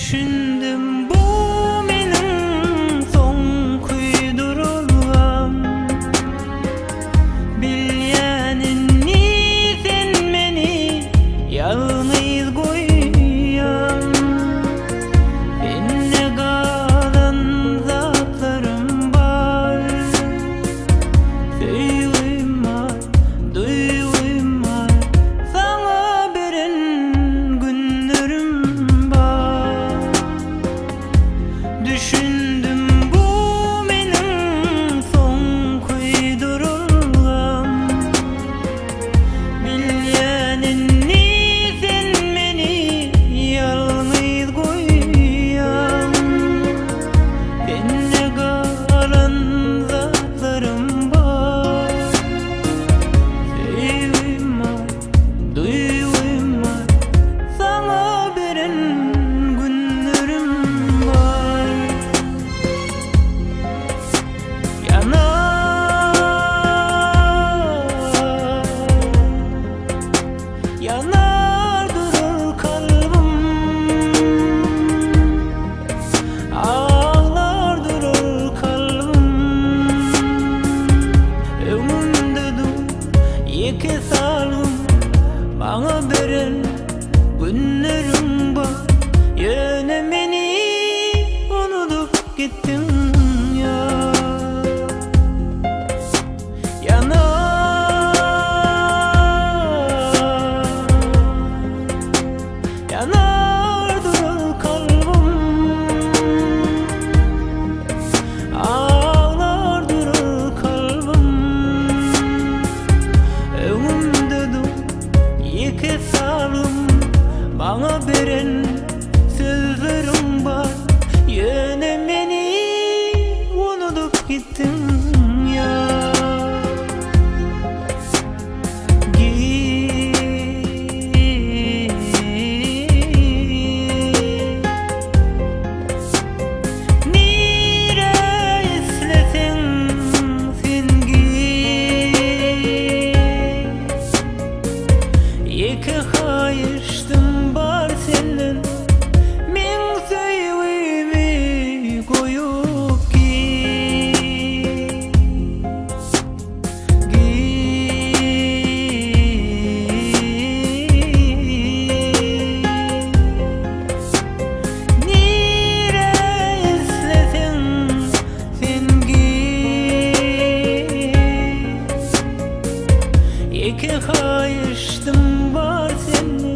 Düşündüm bu mening son kuydurulgam. Bilýänini sen meni ýalňyz goýýan. Enne galan zatlarym bar. Söýgüm var, duýgum var, saňa beren günlerim bar. Düşündüm bu mening son kuydurulgam. Bilýänini sen meni ýalňyz goýýan. Enne galan zatlarym bar. Söýgüm var, duýgum var, saňa beren günlerim bar. Yanardır kalbim, ağlardır kalbim. Ömrümde dur iki salgım, bana beren günlerim var. Yöne meni unutup gittin ya. Yanardır kalbim, ağlardır kalbim. Öňümde dur iki salgım, bana beren sözlerim bar. Yöne meni unutup gittin ya. Nire isleseň sen iki haýyşdym bar senden. Men söýgümi goýup Nire isleseň sen iki haýyşdym bar senden.